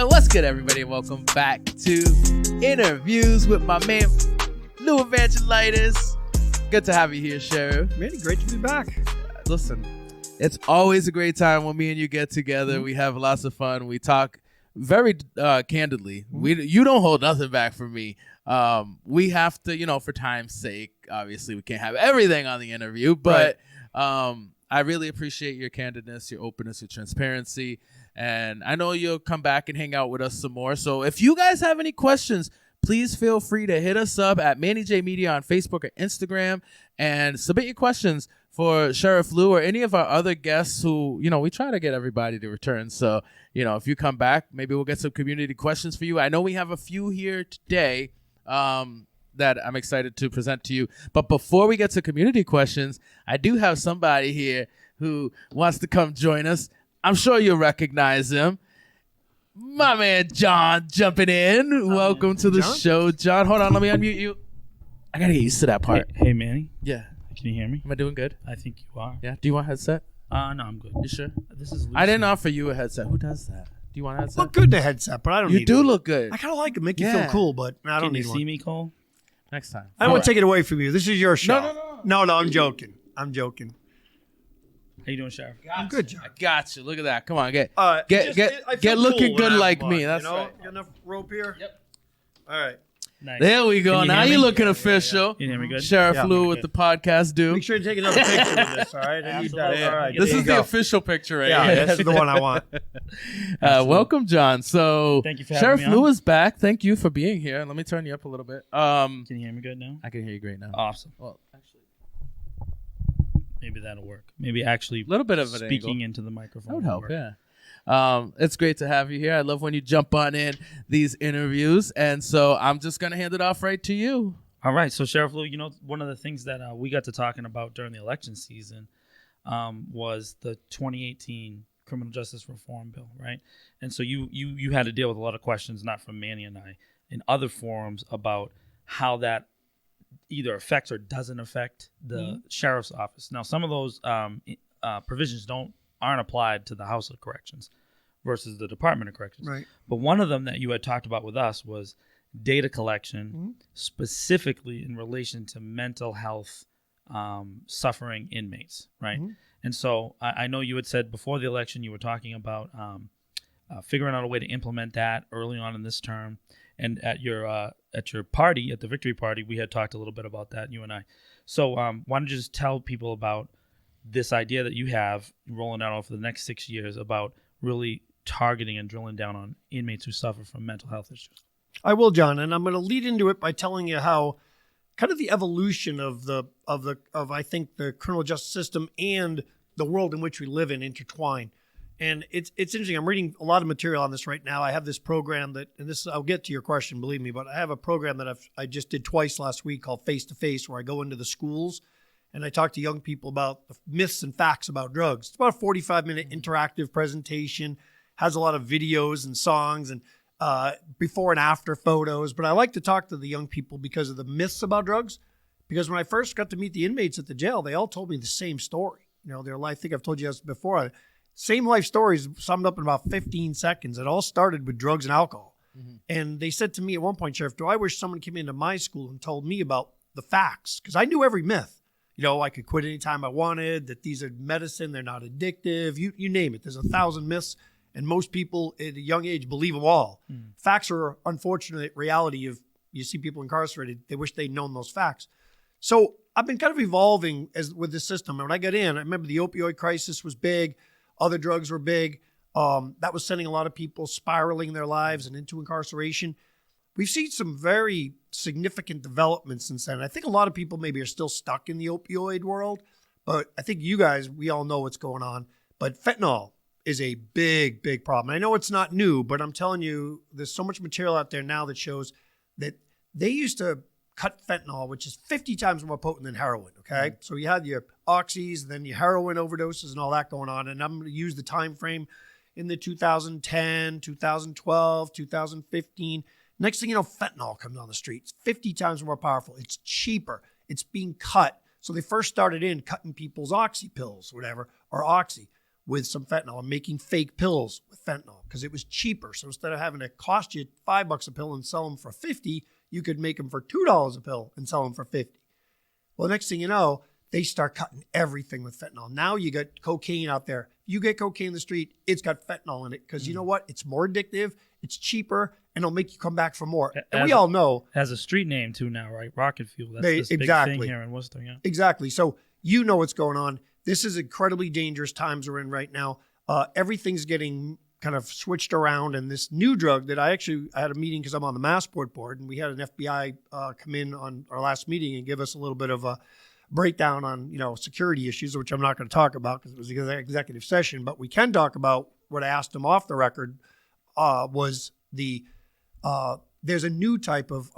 What's good, everybody? Welcome back to Interviews with my man, Lou Evangelitis. Good to have you here, Sheriff. Manny, great to be back. Listen, it's always a great time when me and you get together. We have lots of fun. We talk very candidly. You don't hold nothing back from me. We have to, for time's sake, obviously we can't have everything on the interview, but I really appreciate your candidness, your openness, your transparency. And I know you'll come back and hang out with us some more. So if you guys have any questions, please feel free to hit us up at Manny J Media on Facebook or Instagram and submit your questions for Sheriff Lou or any of our other guests who, we try to get everybody to return. So, if you come back, maybe we'll get some community questions for you. I know we have a few here today that I'm excited to present to you. But before we get to community questions, I do have somebody here who wants to come join us. I'm sure you'll recognize him. My man John jumping in. Welcome to the show, John. Hold on, let me unmute you. I gotta get used to that part. Hey, Manny. Yeah. Can you hear me? Am I doing good? I think you are. Yeah. Do you want a headset? No, I'm good. You sure? This is. I didn't offer you a headset. Who does that? Do you want a headset? Look good in a headset, but I don't need it. You do look good. I kind of like it. Make you feel cool, but I don't Can you need see one. me, Cole? Next time. I don't want to take it away from you. This is your show. No. No, I'm joking. I'm joking. How you doing, Sheriff? I'm good, John. I got you. Look at that. Come on, get I feel looking cool good when like I'm me. on, That's right. Got enough rope here? Yep. All right. Nice. There we go. Can you Now hear you're me? looking official. Can you hear me good? Sheriff Yeah. Lou with the podcast dude. Make sure to take another picture of this, all right? I need that. Absolutely. All right. This there is you the go. official picture right Yeah, here. this is the one I want. Welcome, John. So, Thank you for having Sheriff me on. Lou is back. Thank you for being here. Let me turn you up a little bit. Can you hear me good now? I can hear you great now. Awesome. Well, actually, Maybe that'll work. Maybe actually a little bit of an speaking angle. into the microphone That would will help, work. yeah. It's great to have you here. I love when you jump on in these interviews. And so I'm just going to hand it off right to you. All right. So, Sheriff Lou, one of the things that we got to talking about during the election season was the 2018 Criminal Justice Reform Bill, right? And so you had to deal with a lot of questions, not from Manny and I, in other forums about how that either affects or doesn't affect the sheriff's office. Now, some of those provisions aren't applied to the House of Corrections versus the Department of Corrections. Right. But one of them that you had talked about with us was data collection, specifically in relation to mental health suffering inmates, right? And so I know you had said before the election you were talking about figuring out a way to implement that early on in this term. And at your party, at the victory party, we had talked a little bit about that, you and I. So why don't you just tell people about this idea that you have rolling out over the next 6 years about really targeting and drilling down on inmates who suffer from mental health issues? I will, John, and I'm going to lead into it by telling you how kind of the evolution of I think the criminal justice system and the world in which we live in intertwine. And it's interesting. I'm reading a lot of material on this right now. I have this program I'll get to your question, believe me, but I have a program that I just did twice last week called Face to Face, where I go into the schools and I talk to young people about the myths and facts about drugs. It's about a 45-minute interactive presentation, has a lot of videos and songs and before and after photos. But I like to talk to the young people because of the myths about drugs. Because when I first got to meet the inmates at the jail, they all told me the same story. Their life. I think I've told you this before. Same life stories summed up in about 15 seconds. It all started with drugs and alcohol. And they said to me at one point, Sheriff, do I wish someone came into my school and told me about the facts? Because I knew every myth. I could quit anytime I wanted, that these are medicine, they're not addictive, you name it. There's 1,000 myths, and most people at a young age believe them all. Facts are unfortunate reality. If you see people incarcerated, they wish they'd known those facts. So I've been kind of evolving with this system. And when I got in, I remember the opioid crisis was big. Other drugs were big. That was sending a lot of people spiraling their lives and into incarceration. We've seen some very significant developments since then. I think a lot of people maybe are still stuck in the opioid world, but I think you guys, we all know what's going on. But fentanyl is a big, big problem. I know it's not new, but I'm telling you, there's so much material out there now that shows that they used to cut fentanyl, which is 50 times more potent than heroin, okay? So you had your oxys, then your heroin overdoses and all that going on. And I'm going to use the time frame in the 2010, 2012, 2015. Next thing you know, fentanyl comes on the street. It's 50 times more powerful. It's cheaper. It's being cut. So they first started cutting people's oxy pills, whatever, or oxy. with some fentanyl and making fake pills with fentanyl because it was cheaper. So instead of having to cost you $5 a pill and sell them for 50, you could make them for $2 a pill and sell them for 50. Well, next thing you know, they start cutting everything with fentanyl. Now you got cocaine out there. You get cocaine in the street, it's got fentanyl in it because you know what? It's more addictive, it's cheaper, and it'll make you come back for more. And we all know. Has a street name too now, right? Rocket Fuel. That's this exactly. big thing here in Worcester, yeah. Exactly. So you know what's going on. This is incredibly dangerous times we're in right now. Everything's getting kind of switched around, and this new drug that I had a meeting because I'm on the Massport board, and we had an FBI come in on our last meeting and give us a little bit of a breakdown on security issues, which I'm not going to talk about because it was an executive session. But we can talk about what I asked them off the record was there's a new type of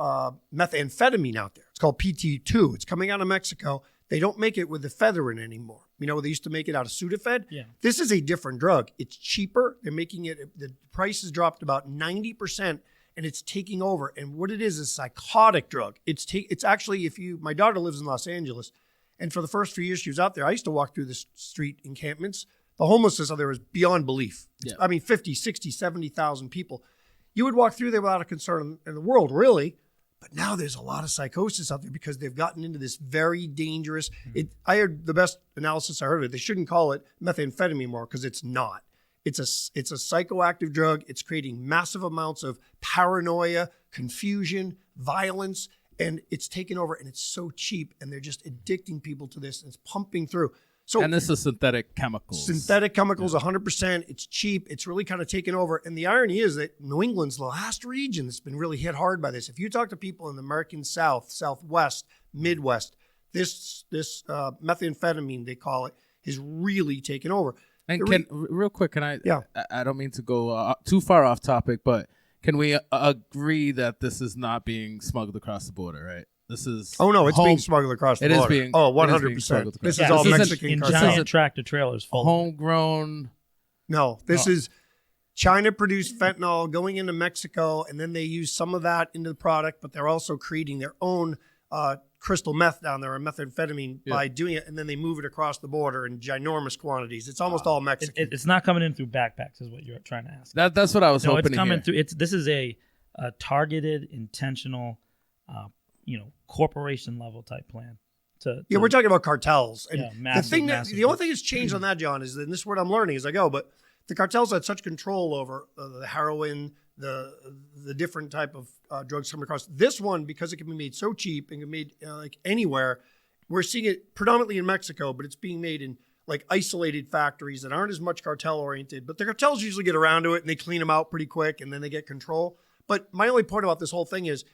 methamphetamine out there. It's called PT2. It's coming out of Mexico. They don't make it with the ephedrine anymore. They used to make it out of Sudafed. Yeah. This is a different drug. It's cheaper. They're making it, the price has dropped about 90%, and it's taking over. And what it is a psychotic drug. It's actually, my daughter lives in Los Angeles, and for the first few years she was out there, I used to walk through the street encampments. The homelessness out there was beyond belief. Yeah. I mean, 50, 60, 70,000 people. You would walk through there without a concern in the world, really. But now there's a lot of psychosis out there because they've gotten into this very dangerous. I heard the best analysis I heard of it. They shouldn't call it methamphetamine anymore because it's not. It's a psychoactive drug. It's creating massive amounts of paranoia, confusion, violence, and it's taken over. And it's so cheap, and they're just addicting people to this. And it's pumping through. So, and this is synthetic chemicals. Synthetic chemicals, 100%. It's cheap. It's really kind of taken over. And the irony is that New England's the last region that's been really hit hard by this. If you talk to people in the American South, Southwest, Midwest, this methamphetamine, they call it, is really taken over. And real quick, can I? Yeah. I don't mean to go too far off topic, but can we agree that this is not being smuggled across the border, right? This is it's being smuggled across the border. It is being 100%. This is all Mexican in cartel. giant tractor trailers full. Homegrown. No, this is China-produced fentanyl going into Mexico, and then they use some of that into the product, but they're also creating their own crystal meth down there, or methamphetamine, by doing it, and then they move it across the border in ginormous quantities. It's almost all Mexican. It's not coming in through backpacks, is what you're trying to ask. That's what I was hoping. It's coming through. This is a targeted, intentional, corporation level type plan. We're talking about cartels, and massive, the only thing that's changed on that, John, is, and this is what I'm learning as I go, but the cartels had such control over the heroin, the different type of drugs coming across. This one, because it can be made so cheap and can be made like anywhere, we're seeing it predominantly in Mexico, but it's being made in like isolated factories that aren't as much cartel oriented. But the cartels usually get around to it and they clean them out pretty quick, and then they get control. But my only point about this whole thing is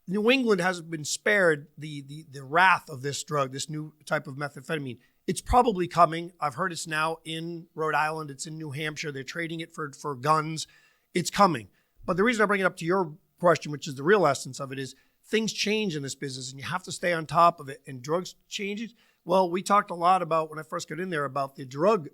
New England hasn't been spared the wrath of this drug, this new type of methamphetamine. It's probably coming. I've heard it's now in Rhode Island. It's in New Hampshire. They're trading it for guns. It's coming. But the reason I bring it up to your question, which is the real essence of it, is things change in this business, and you have to stay on top of it. And drugs changes. Well, we talked a lot about, when I first got in there, about the drug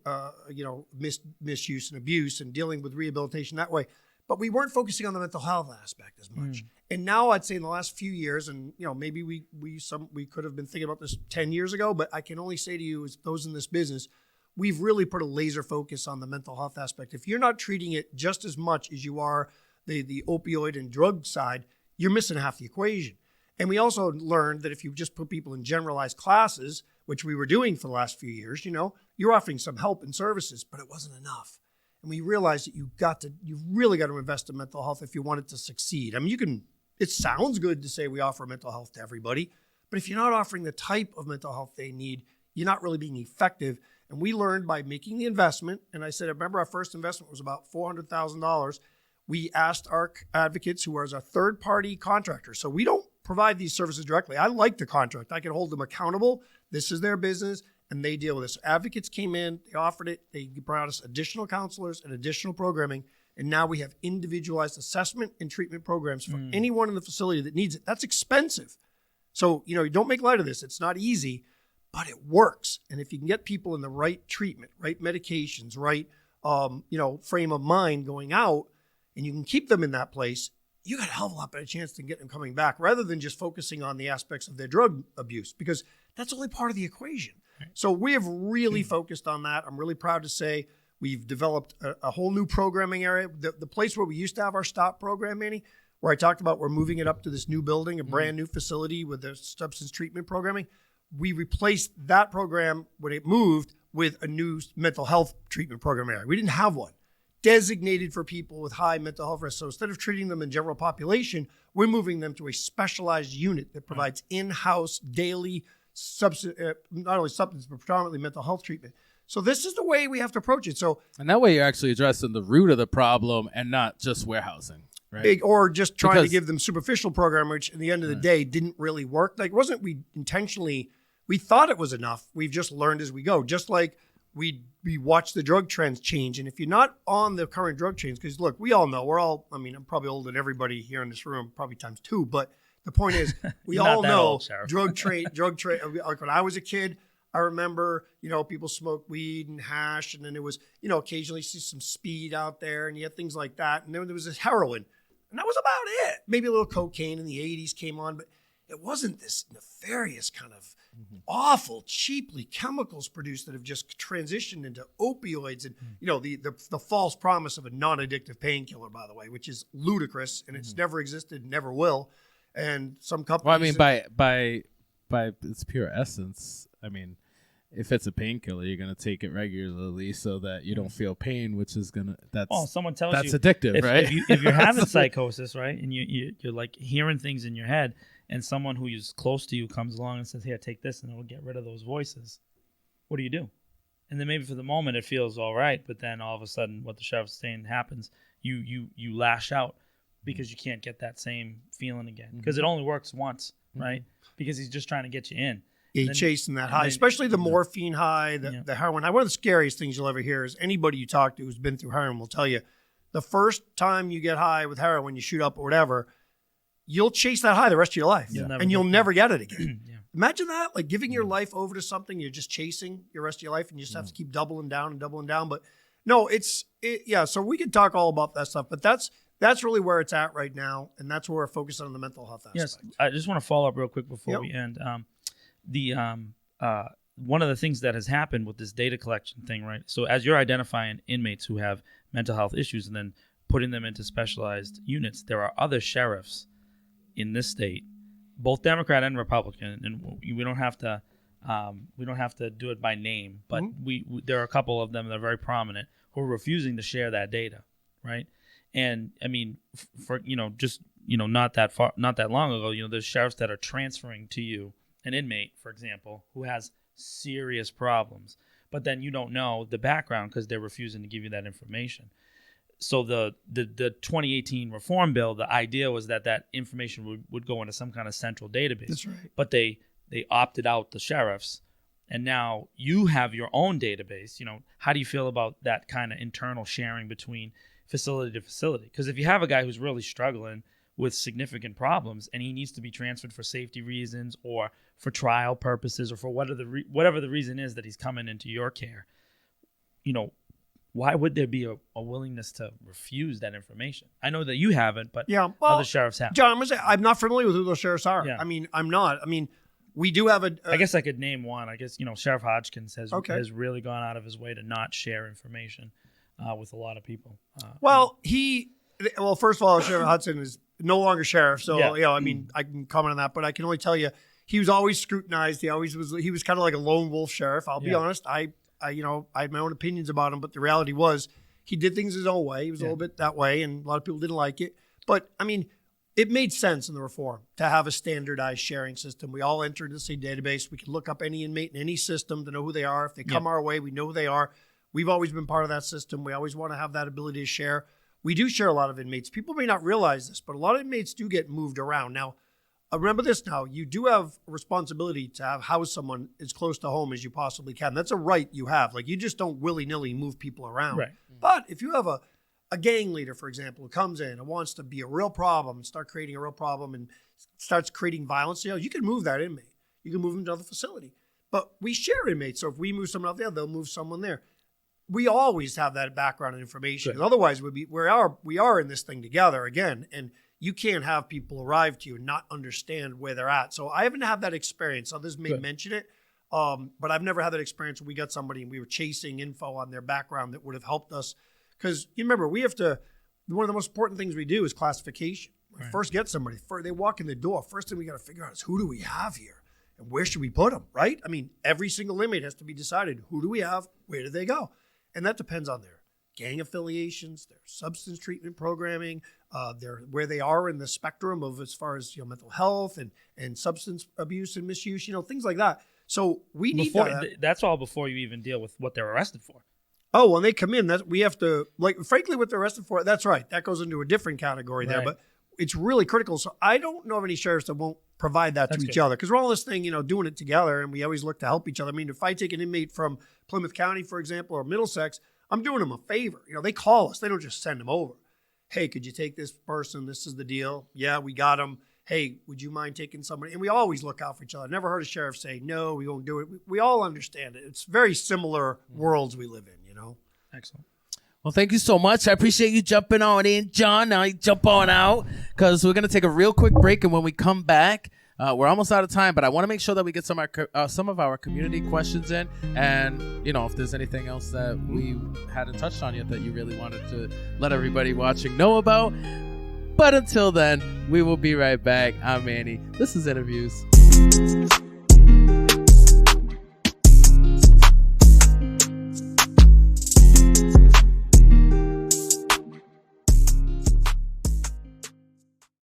misuse and abuse and dealing with rehabilitation that way. But we weren't focusing on the mental health aspect as much. And now I'd say in the last few years, and maybe we could have been thinking about this 10 years ago, but I can only say to you, as those in this business, we've really put a laser focus on the mental health aspect. If you're not treating it just as much as you are the opioid and drug side, you're missing half the equation. And we also learned that if you just put people in generalized classes, which we were doing for the last few years, you're offering some help and services, but it wasn't enough. And we realized that you've really got to invest in mental health if you want it to succeed. I mean, it sounds good to say we offer mental health to everybody, but if you're not offering the type of mental health they need, you're not really being effective. And we learned by making the investment, and I said, remember our first investment was about $400,000. We asked our advocates, who are our third-party contractor. So we don't provide these services directly. I like the contract. I can hold them accountable. This is their business, and they deal with this. Advocates came in, they offered it, they brought us additional counselors and additional programming, and now we have individualized assessment and treatment programs for anyone in the facility that needs it. That's expensive. So, you don't make light of this. It's not easy, but it works. And if you can get people in the right treatment, right medications, right, frame of mind going out, and you can keep them in that place, you got a hell of a lot better chance to get them coming back, rather than just focusing on the aspects of their drug abuse, because that's only part of the equation. So we have really focused on that. I'm really proud to say we've developed a whole new programming area. The place where we used to have our STOP program, Manny, where I talked about we're moving it up to this new building, a brand new facility with the substance treatment programming. We replaced that program when it moved with a new mental health treatment program area. We didn't have one designated for people with high mental health risk. So instead of treating them in general population, we're moving them to a specialized unit that provides in-house daily not only substance, but predominantly mental health treatment. So this is the way we have to approach it. So, and that way you're actually addressing the root of the problem and not just warehousing, right? Or just trying to give them superficial program, which at the end of the day didn't really work. Like, wasn't we intentionally, we thought it was enough. We've just learned as we go. Just like we watch the drug trends change. And if you're not on the current drug trends, because look, we all know, I'm probably older than everybody here in this room, probably times 2, but the point is, we all know old, drug trade. Like when I was a kid, I remember, people smoke weed and hash, and then there was, occasionally see some speed out there, and you had things like that. And then there was this heroin, and that was about it. Maybe a little cocaine in the 80s came on, but it wasn't this nefarious kind of awful, cheaply chemicals produced that have just transitioned into opioids and, the false promise of a non-addictive painkiller, by the way, which is ludicrous, and it's never existed, never will. And some companies. Well, I mean, by its pure essence, I mean, if it's a painkiller, you're gonna take it regularly so that you don't feel pain, which is someone tells that's you addictive, right? If you're having psychosis, right, and you're like hearing things in your head, and someone who is close to you comes along and says, "Here, take this," and it'll get rid of those voices. What do you do? And then maybe for the moment it feels all right, but then all of a sudden, what the sheriff's saying happens. You lash out because you can't get that same feeling again, because it only works once, right? Because he's just trying to get you in. Yeah, you're chasing that high, especially the morphine high, the heroin high. One of the scariest things you'll ever hear is anybody you talk to who's been through heroin will tell you the first time you get high with heroin, you shoot up or whatever, you'll chase that high the rest of your life, and you'll never get it again. Imagine that, like giving your life over to something you're just chasing your rest of your life, and you just have to keep doubling down. But no, so we could talk all about that stuff, but that's really where it's at right now, and that's where we're focused on the mental health aspect. Yes, I just want to follow up real quick before we end. One of the things that has happened with this data collection thing, right? So as you're identifying inmates who have mental health issues and then putting them into specialized units, there are other sheriffs in this state, both Democrat and Republican, and we don't have to do it by name, but we there are a couple of them that are very prominent who are refusing to share that data, right? And I mean, not that long ago, there's sheriffs that are transferring to you an inmate, for example, who has serious problems, but then you don't know the background because they're refusing to give you that information. So the 2018 reform bill, the idea was that information would go into some kind of central database. That's right. But they opted out the sheriffs, and now you have your own database. How do you feel about that kind of internal sharing between facility to facility? Because if you have a guy who's really struggling with significant problems and he needs to be transferred for safety reasons or for trial purposes or for whatever the reason is that he's coming into your care, why would there be a willingness to refuse that information? I know that you haven't, but other sheriffs have. John, I'm not familiar with who those sheriffs are. Yeah. I mean, I'm not. I mean, we do have I guess I could name one. I guess, Sheriff Hodgkins has really gone out of his way to not share information with a lot of people. First of all, Sheriff Hudson is no longer sheriff. So, I mean, I can comment on that, but I can only tell you he was always scrutinized. He was kind of like a lone wolf sheriff. I'll be honest. I had my own opinions about him, but the reality was he did things his own way. He was a little bit that way, and a lot of people didn't like it. But, I mean, it made sense in the reform to have a standardized sharing system. We all enter the same database. We can look up any inmate in any system to know who they are. If they come our way, we know who they are. We've always been part of that system. We always want to have that ability to share. We do share a lot of inmates. People may not realize this, but a lot of inmates do get moved around. Now, remember this now, you do have a responsibility to house someone as close to home as you possibly can. That's a right you have. Like, you just don't willy-nilly move people around. Right. But if you have a gang leader, for example, who comes in and wants to be a real problem and start creating a real problem and starts creating violence, you can move that inmate. You can move them to another facility. But we share inmates, so if we move someone out there, they'll move someone there. We always have that background and information. Good. Otherwise, we are in this thing together again, and you can't have people arrive to you and not understand where they're at. So I haven't had that experience. Others may mention it. But I've never had that experience where we got somebody and we were chasing info on their background that would have helped us. Because you remember, one of the most important things we do is classification. Right. First get somebody, they walk in the door. First thing we got to figure out is who do we have here and where should we put them, right? I mean, every single inmate has to be decided. Who do we have? Where do they go? And that depends on their gang affiliations, their substance treatment programming, where they are in the spectrum of as far as mental health and substance abuse and misuse, things like that. So we need that's all before you even deal with what they're arrested for. Oh, when they come in, we have to, frankly, what they're arrested for, that's right. That goes into a different category there, but it's really critical. So I don't know of any sheriffs that won't provide that to each other, because we're all this thing, doing it together, and we always look to help each other. I mean, if I take an inmate from Plymouth County, for example, or Middlesex, I'm doing them a favor. They call us. They don't just send them over. Hey, could you take this person? This is the deal. Yeah, we got them. Hey, would you mind taking somebody? And we always look out for each other. Never heard a sheriff say, no, we won't do it. We all understand it. It's very similar worlds we live in, Excellent. Well, thank you so much. I appreciate you jumping on in, John. Now you jump on out, because we're going to take a real quick break. And when we come back, we're almost out of time, but I want to make sure that we get some of our community questions in. And, if there's anything else that we hadn't touched on yet that you really wanted to let everybody watching know about. But until then, we will be right back. I'm Manny. This is Interviews.